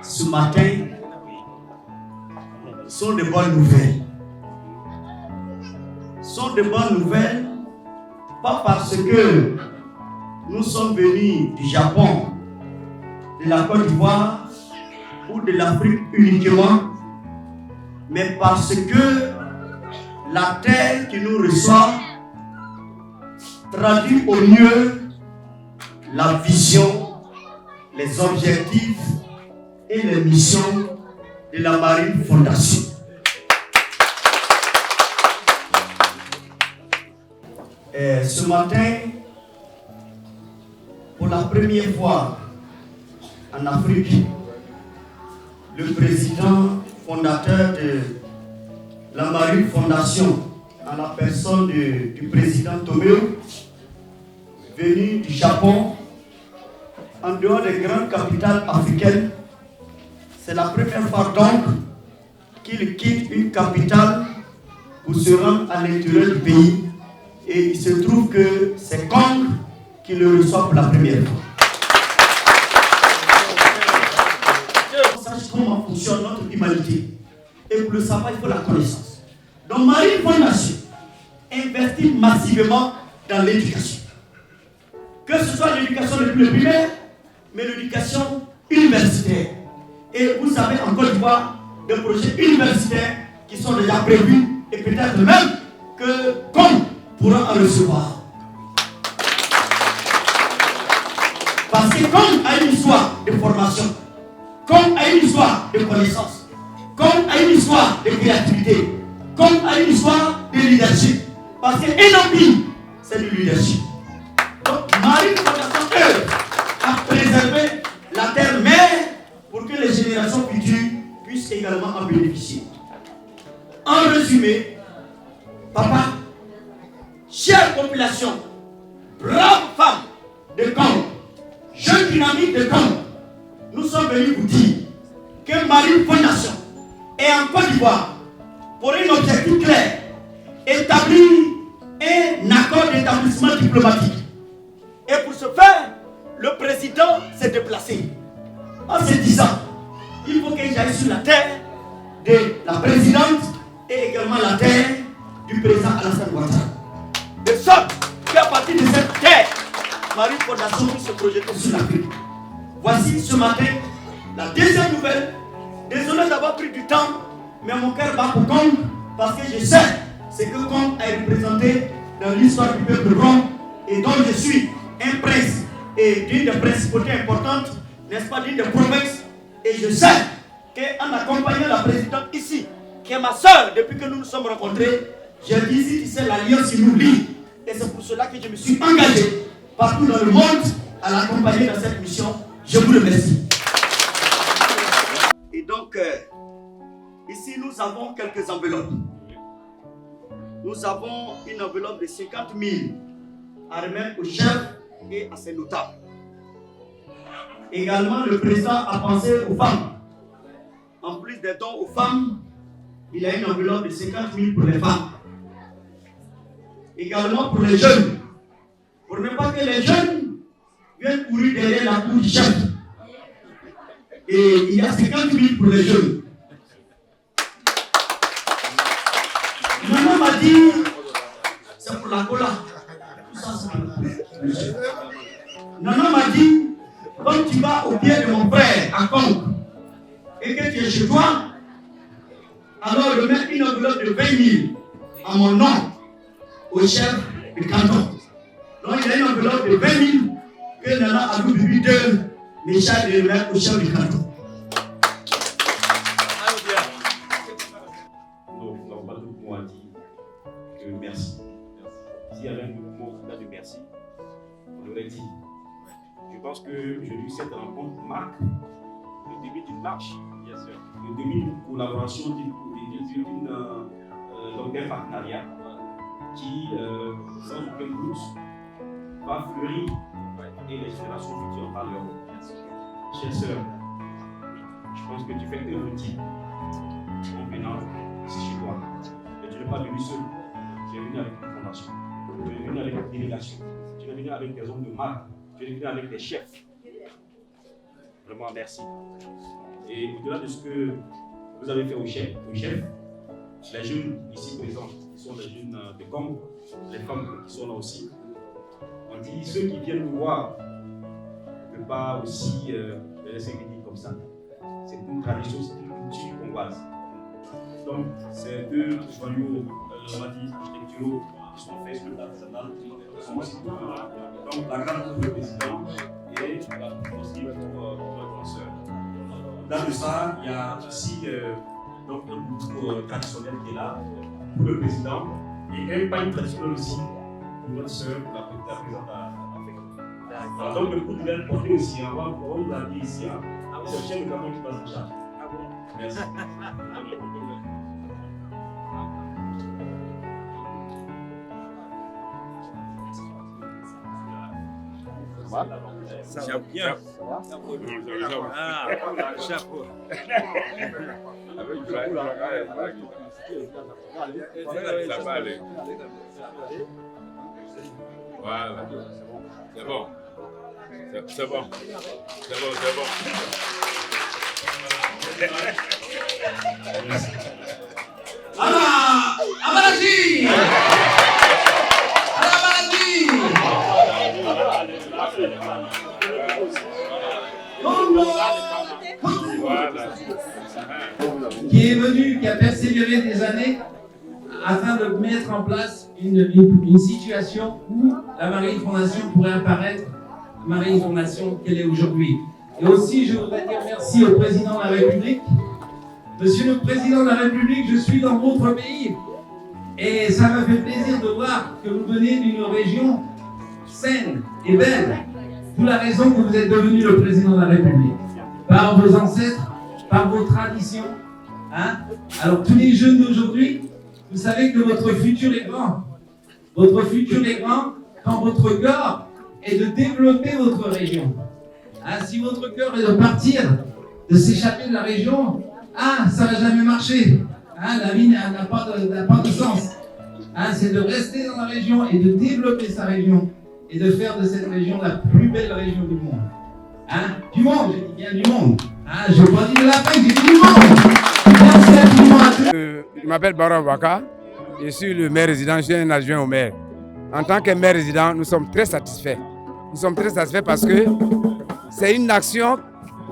Ce matin sont de bonnes nouvelles. Sont de bonnes nouvelles, pas parce que nous sommes venus du Japon, de la Côte d'Ivoire ou de l'Afrique uniquement, mais parce que la terre qui nous reçoit traduit au mieux la vision, les objectifs et les missions de la Marine Fondation. Et ce matin, pour la première fois en Afrique, le président fondateur de la Marine Fondation, en la personne du président Tomeo, venu du Japon, en dehors des grandes capitales africaines, c'est la première fois donc qu'il quitte une capitale pour se rendre à l'intérieur du pays. Et il se trouve que c'est Kong qui le reçoit pour la première fois. On sache comment fonctionne notre humanité. Et pour le savoir, il faut la connaissance. Donc Marine Fondation investit massivement dans l'éducation. Que ce soit l'éducation depuis le primaire, mais l'éducation universitaire. Et vous savez en Côte d'Ivoire des projets universitaires qui sont déjà prévus et peut-être même que Kong pourra en recevoir. Parce que Kong a une histoire de formation, Kong a une histoire de connaissance, Kong a une histoire de créativité, Kong a une histoire de leadership. Parce qu'un empire, c'est du leadership. Donc, Marine Fondation œuvre à préserver la terre-mère pour que les générations futures puissent également en bénéficier. En résumé, papa, chère population, brave femme de Kong, jeune dynamique de Kong, nous sommes venus vous dire que Marine Fondation est en Côte d'Ivoire pour un objectif clair, établir un accord d'établissement diplomatique. Et pour ce faire, le président s'est déplacé en se disant il faut que j'aille sur la terre de la présidente et également la terre du président Alassane Ouattara. De sorte qu'à partir de cette terre, Marine Fondation peut se projeter sur l'Afrique. Voici ce matin la deuxième nouvelle. Désolé d'avoir pris du temps, mais mon cœur bat pour Kong parce que je sais ce que Kong a représenté dans l'histoire du peuple rond et dont je suis un prince et d'une des principautés importantes, n'est-ce pas, d'une des provinces. Et je sais qu'en accompagnant la présidente ici, qui est ma soeur depuis que nous nous sommes rencontrés, j'ai dit ici, tu sais, l'alliance qui nous lie. Et c'est pour cela que je me suis engagé partout dans le monde à l'accompagner dans cette mission. Je vous remercie. Et donc, ici, nous avons quelques enveloppes. Nous avons une enveloppe de 50 000 à remettre au chef et à ses notables. Également, le président a pensé aux femmes. En plus des dons aux femmes, il y a une enveloppe de 50 000 pour les femmes. Également pour les jeunes. Pour ne pas que les jeunes viennent courir derrière la cour du chef. Et il y a 50 000 pour les jeunes. Maman m'a dit, c'est pour la cola. Tout ça, c'est pour le chef. Maman m'a dit, quand tu vas au pied de mon frère à Kong et que tu es chez toi, alors remets une enveloppe de 20 000 à mon nom au chef du canton. Donc il y a une enveloppe de 20 000 que Nana Abou Bibi de Michel de remettre au chef du canton. Donc, nous n'avons pas d'autre mot à dire que merci. S'il y avait un mot de merci, on l'aurait dit. Je pense qu'aujourd'hui, cette rencontre marque le début d'une marche, bien sûr, le début d'une collaboration, d'un partenariat qui, sans aucun doute, va fleurir et les générations futures en parleront. chère sœur, je pense que tu fais œuvre utile en venant ici chez toi. Mais tu n'es pas venu seul. Tu es venu avec une fondation. Tu es venu avec une délégation. Tu es venu avec des hommes de marque. Tu es venu avec des chefs. Vraiment, merci. Et au-delà de ce que vous avez fait au chef, les jeunes ici présents, qui sont les jeunes de Congo, les femmes qui sont là aussi, on dit ceux qui viennent nous voir ne peuvent pas aussi les laisser venir comme ça. C'est une tradition, c'est une culture congoise. Donc, c'est deux joyaux, on va dire, architecturaux qui sont faits sur l'artisanal, qui sont aussi pour donc la grande pour le président et la aussi pour notre sœur. Dans de ça, il y a aussi donc un groupe traditionnel qui est là pour le président et un pain traditionnel aussi pour notre sœur, la présente à voilà, donc le coup de l'aile porté aussi, on va vous l'habiller ici. C'est le chef de canton qui passe en charge. Merci. Ça va bien. Ah, chapeau. Ça va aller. Voilà. C'est bon. C'est bon. C'est bon, c'est bon. Alors, Abalaji! Qui est venu, qui a persévéré des années afin de mettre en place une situation où la Marine Fondation pourrait apparaître, la Marine Fondation qu'elle est aujourd'hui. Et aussi, je voudrais dire merci au Président de la République. Monsieur le Président de la République, je suis dans votre pays et ça me fait plaisir de voir que vous venez d'une région saine et belle. D'où la raison que vous êtes devenu le Président de la République. Par vos ancêtres, par vos traditions. Hein? Alors tous les jeunes d'aujourd'hui, vous savez que votre futur est grand. Votre futur est grand quand votre cœur est de développer votre région. Hein? Si votre cœur est de partir, de s'échapper de la région, ça ne va jamais marcher. Hein? La vie n'a pas de sens. Hein? C'est de rester dans la région et de développer sa région et de faire de cette région la plus belle région du monde. Hein? Du monde, je dis bien du monde. Hein? Je n'ai pas dit de la paix, j'ai dit du monde. Merci infiniment à tous. Je m'appelle Baron Waka, je suis le maire résident, je suis un adjoint au maire. En tant que maire résident, nous sommes très satisfaits. Nous sommes très satisfaits parce que c'est une action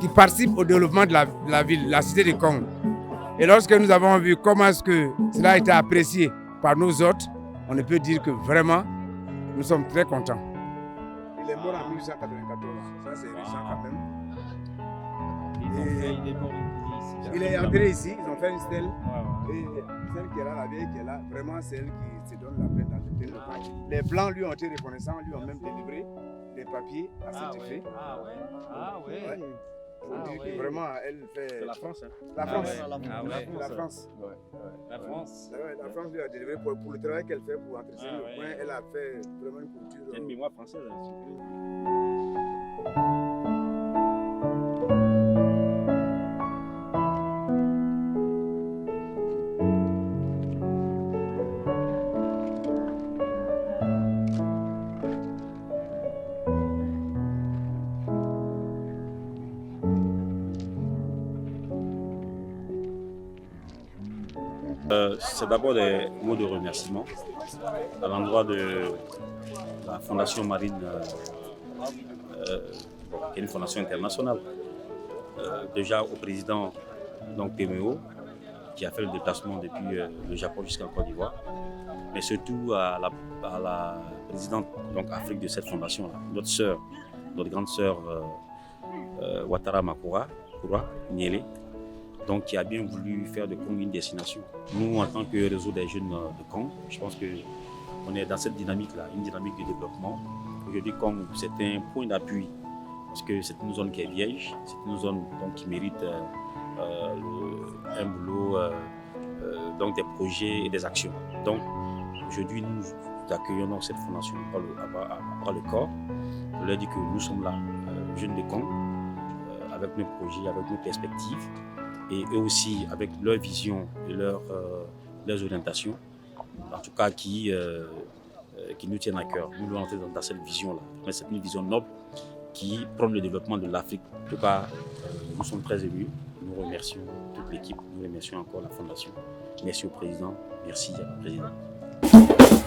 qui participe au développement de la ville, la cité de Congo. Et lorsque nous avons vu comment est-ce que cela a été apprécié par nos hôtes, on ne peut dire que vraiment, nous sommes très contents. Il est mort en 1894, ça c'est récent quand même. Il est entré ici, ils ont fait une stèle. Et celle qui est là, la vieille qui est là, vraiment c'est elle qui se donne la peine d'adopter le camp. Les Blancs lui ont été reconnaissants, lui ont même délivré des papiers à cet effet. On dit que vraiment, elle fait. C'est la France, hein? La France. La France. La France lui a délivré pour le travail qu'elle fait pour entretenir le coin. Elle a fait vraiment une culture. C'est une mémoire française. C'est d'abord des mots de remerciement à l'endroit de la Fondation Marine, qui est une fondation internationale. Déjà au président PMO, qui a fait le déplacement depuis le Japon jusqu'en Côte d'Ivoire, mais surtout à la présidente Afrique de cette fondation-là, notre grande sœur Ouattara Makoura Niélé, donc qui a bien voulu faire de Congo une destination. Nous, en tant que réseau des jeunes de Congo, je pense qu'on est dans cette dynamique-là, une dynamique de développement. Aujourd'hui, Congo, c'est un point d'appui, parce que c'est une zone qui est vieille, c'est une zone qui mérite un boulot, des projets et des actions. Donc, aujourd'hui, nous accueillons cette fondation à bras le corps. Je leur dis que nous sommes là, jeunes de Congo, avec nos projets, avec nos perspectives, et eux aussi avec leur vision et leurs orientations, en tout cas qui nous tiennent à cœur. Nous devons entrer dans cette vision-là. Mais c'est une vision noble qui prône le développement de l'Afrique. En tout cas, nous sommes très émus. Nous remercions toute l'équipe, nous remercions encore la Fondation. Merci au Président, merci à la Présidente.